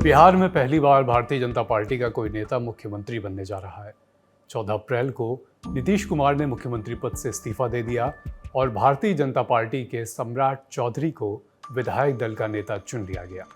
बिहार में पहली बार भारतीय जनता पार्टी का कोई नेता मुख्यमंत्री बनने जा रहा है। 14 अप्रैल को नीतीश कुमार ने मुख्यमंत्री पद से इस्तीफा दे दिया और भारतीय जनता पार्टी के सम्राट चौधरी को विधायक दल का नेता चुन लिया गया।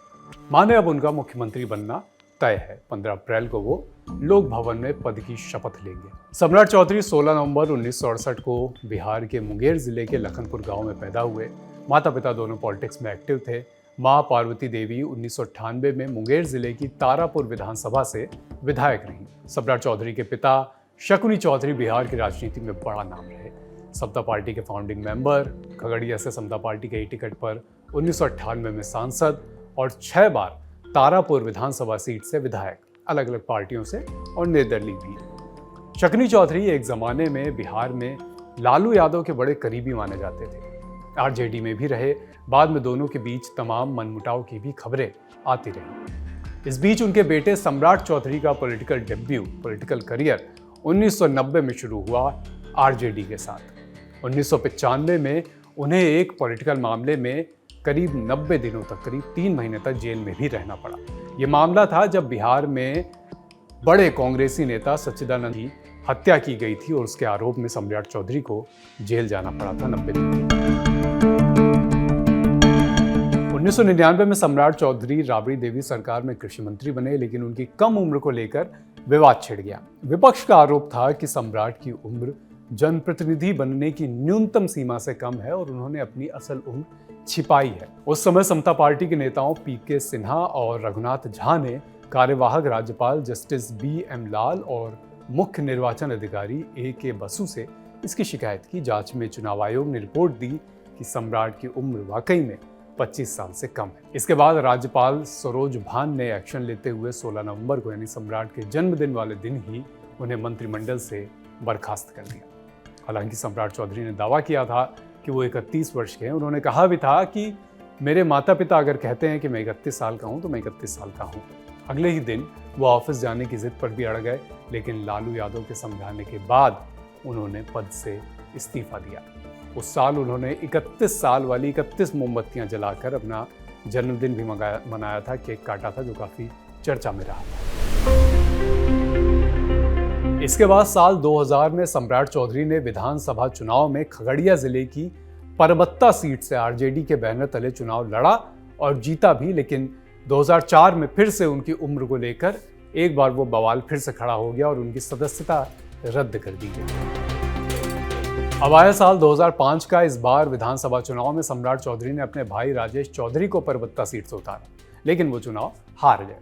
माने अब उनका मुख्यमंत्री बनना तय है। 15 अप्रैल को वो लोक भवन में पद की शपथ लेंगे। सम्राट चौधरी 16 नवंबर 1968 को बिहार के मुंगेर जिले के लखनपुर गांव में पैदा हुए। माता पिता दोनों पॉलिटिक्स में एक्टिव थे। मां पार्वती देवी 1998 में मुंगेर जिले की तारापुर विधानसभा से विधायक रहीं। सम्राट चौधरी के पिता शकुनी चौधरी बिहार की राजनीति में बड़ा नाम रहे। समता पार्टी के फाउंडिंग मेंबर, खगड़िया से समता पार्टी के टिकट पर 1998 में सांसद और 6 बार तारापुर विधानसभा सीट से विधायक, अलग अलग पार्टियों से और निर्दलीय भी। शकुनी चौधरी एक जमाने में बिहार में लालू यादव के बड़े करीबी माने जाते थे। आरजेडी में भी रहे। बाद में दोनों के बीच तमाम मनमुटाव की भी खबरें आती रही। इस बीच उनके बेटे सम्राट चौधरी का पॉलिटिकल करियर 1990 में शुरू हुआ आरजेडी के साथ। 1995 में उन्हें एक पॉलिटिकल मामले में करीब 90 दिनों तक, करीब 3 महीने तक जेल में भी रहना पड़ा। ये मामला था जब बिहार में बड़े कांग्रेसी नेता सच्चिदानंद की हत्या की गई थी और उसके आरोप में सम्राट चौधरी को जेल जाना पड़ा था 90 दिन। 1999 में सम्राट चौधरी राबड़ी देवी सरकार में कृषि मंत्री बने, लेकिन उनकी कम उम्र को लेकर विवाद छिड़ गया। विपक्ष का आरोप था कि सम्राट की उम्र जनप्रतिनिधि बनने की न्यूनतम सीमा से कम है और उन्होंने अपनी असल उम्र छिपाई है। उस समय समता पार्टी के नेताओं पीके सिन्हा और रघुनाथ झा ने कार्यवाहक राज्यपाल जस्टिस BM लाल और मुख्य निर्वाचन अधिकारी AK बसु से इसकी शिकायत की। जांच में चुनाव आयोग ने रिपोर्ट दी कि सम्राट की उम्र वाकई में 25 साल से कम है। इसके बाद राज्यपाल सरोज भान ने एक्शन लेते हुए 16 नवंबर को, यानी सम्राट के जन्मदिन वाले दिन ही, उन्हें मंत्रिमंडल से बर्खास्त कर दिया। हालांकि सम्राट चौधरी ने दावा किया था कि वो 31 वर्ष के हैं। उन्होंने कहा भी था कि मेरे माता पिता अगर कहते हैं कि मैं 31 साल का हूँ तो मैं 31 साल का हूँ। अगले ही दिन वो ऑफिस जाने की जिद पर भी अड़ गए, लेकिन लालू यादव के समझाने के बाद उन्होंने पद से इस्तीफा दिया। उस साल उन्होंने 31 साल वाली 31 मोमबत्तियां जलाकर अपना जन्मदिन भी मनाया था, केक काटा था, जो काफी चर्चा में रहा। इसके बाद साल 2000 में सम्राट चौधरी ने विधानसभा चुनाव में खगड़िया जिले की परबत्ता सीट से आरजेडी के बैनर तले चुनाव लड़ा और जीता भी, लेकिन 2004 में फिर से उनकी उम्र को लेकर एक बार वो बवाल फिर से खड़ा हो गया और उनकी सदस्यता रद्द कर दी गई। अब आया साल 2005 का। इस बार विधानसभा चुनाव में सम्राट चौधरी ने अपने भाई राजेश चौधरी को परबत्ता सीट से उतारा, लेकिन वो चुनाव हार गए।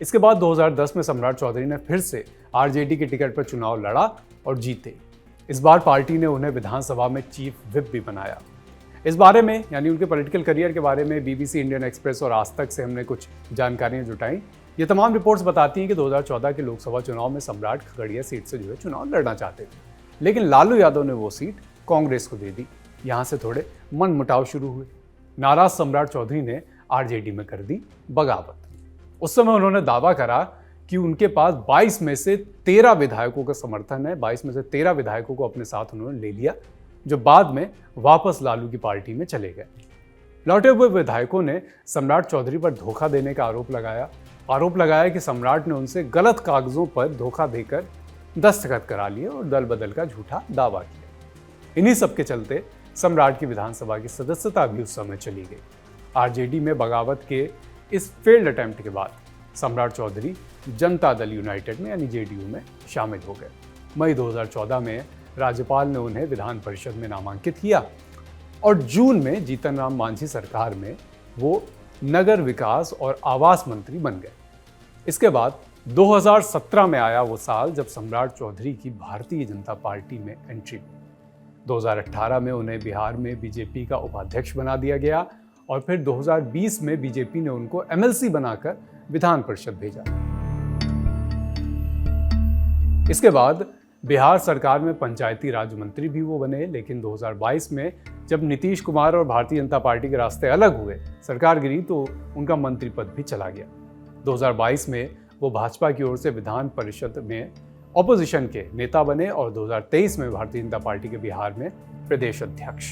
इसके बाद 2010 में सम्राट चौधरी ने फिर से आरजेडी के टिकट पर चुनाव लड़ा और जीते। इस बार पार्टी ने उन्हें विधानसभा में चीफ व्हिप भी बनाया। इस बारे में, यानी उनके पॉलिटिकल करियर के बारे में, BBC, इंडियन एक्सप्रेस और आज तक से हमने कुछ जानकारियां जुटाई। ये तमाम रिपोर्ट्स बताती हैं कि 2014 के लोकसभा चुनाव में सम्राट खगड़िया सीट से जो है चुनाव लड़ना चाहते थे, लेकिन लालू यादव ने वो सीट कांग्रेस को दे दी। यहाँ से थोड़े मनमुटाव शुरू हुए। नाराज सम्राट चौधरी ने आरजेडी में कर दी बगावत। उस समय उन्होंने दावा करा कि उनके पास 22 में से 13 विधायकों का समर्थन है। 22 में से 13 विधायकों को अपने साथ उन्होंने ले लिया, जो बाद में वापस लालू की पार्टी में चले गए। लौटे हुए विधायकों ने सम्राट चौधरी पर धोखा देने का आरोप लगाया कि सम्राट ने उनसे गलत कागजों पर धोखा देकर दस्तखत करा लिए और दल बदल का झूठा दावा किया। इन्हीं सब के चलते सम्राट की विधानसभा की सदस्यता भी उस समय चली गई। आरजेडी में बगावत के इस फेल्ड अटेम्प्ट के बाद सम्राट चौधरी जनता दल यूनाइटेड में, यानी JDU में शामिल हो गए। मई 2014 में राज्यपाल ने उन्हें विधान परिषद में नामांकित किया और जून में जीतन राम मांझी सरकार में वो नगर विकास और आवास मंत्री बन गए। इसके बाद 2017 में आया वो साल जब सम्राट चौधरी की भारतीय जनता पार्टी में एंट्री हुई। 2018 में उन्हें बिहार में बीजेपी का उपाध्यक्ष बना दिया गया और फिर 2020 में बीजेपी ने उनको MLC बनाकर विधान परिषद भेजा। इसके बाद बिहार सरकार में पंचायती राज मंत्री भी वो बने, लेकिन 2022 में जब नीतीश कुमार और भारतीय जनता पार्टी के रास्ते अलग हुए, सरकार गिरी, तो उनका मंत्री पद भी चला गया। 2022 में वो भाजपा की ओर से विधान परिषद में ऑपोजिशन के नेता बने और 2023 में भारतीय जनता पार्टी के बिहार में प्रदेश अध्यक्ष।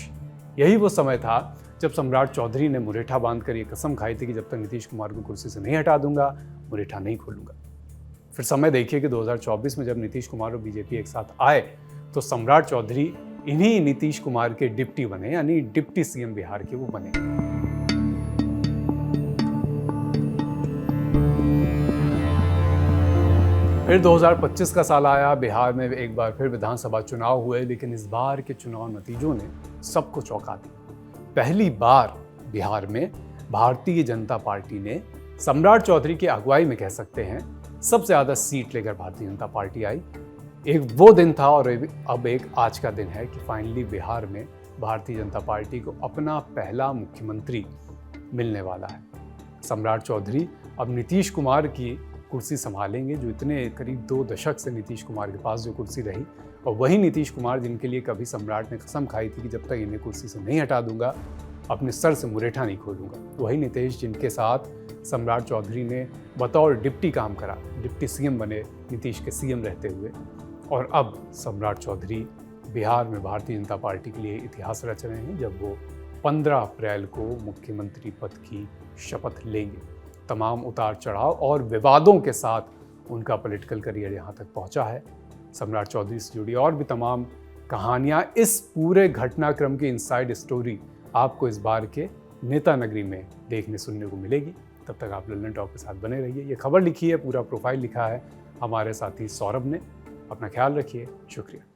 यही वो समय था जब सम्राट चौधरी ने मुरेठा बांधकर ये कसम खाई थी कि जब तक नीतीश कुमार को कुर्सी से नहीं हटा दूंगा, मुरेठा नहीं खोलूंगा। फिर समय देखिए कि 2024 में जब नीतीश कुमार और बीजेपी एक साथ आए तो सम्राट चौधरी इन्हीं नीतीश कुमार के डिप्टी बने, यानी डिप्टी सीएम बिहार के वो बने। फिर 2025 का साल आया, बिहार में एक बार फिर विधानसभा चुनाव हुए, लेकिन इस बार के चुनाव नतीजों ने सबको चौंका दिया। पहली बार बिहार में भारतीय जनता पार्टी ने सम्राट चौधरी की अगुवाई में कह सकते हैं सबसे ज़्यादा सीट लेकर भारतीय जनता पार्टी आई। एक वो दिन था और अब एक आज का दिन है कि फाइनली बिहार में भारतीय जनता पार्टी को अपना पहला मुख्यमंत्री मिलने वाला है। सम्राट चौधरी अब नीतीश कुमार की कुर्सी संभालेंगे, जो इतने करीब 2 दशक से नीतीश कुमार के पास जो कुर्सी रही, और वही नीतीश कुमार जिनके लिए कभी सम्राट ने कसम खाई थी कि जब तक इन्हें कुर्सी से नहीं हटा दूंगा अपने सर से मुरेठा नहीं खोलूंगा, वही नीतीश जिनके साथ सम्राट चौधरी ने बतौर डिप्टी काम करा, डिप्टी सीएम बने नीतीश के सीएम रहते हुए। और अब सम्राट चौधरी बिहार में भारतीय जनता पार्टी के लिए इतिहास रच रहे हैं जब वो 15 अप्रैल को मुख्यमंत्री पद की शपथ लेंगे। तमाम उतार चढ़ाव और विवादों के साथ उनका पॉलिटिकल करियर यहाँ तक पहुँचा है। सम्राट चौधरी से जुड़ी और भी तमाम कहानियाँ, इस पूरे घटनाक्रम की इनसाइड स्टोरी आपको इस बार के नेता नगरी में देखने सुनने को मिलेगी। तब तक आप लल्लन टॉक के साथ बने रहिए। ये खबर लिखी है, पूरा प्रोफाइल लिखा है हमारे साथी सौरभ ने। अपना ख्याल रखिए, शुक्रिया।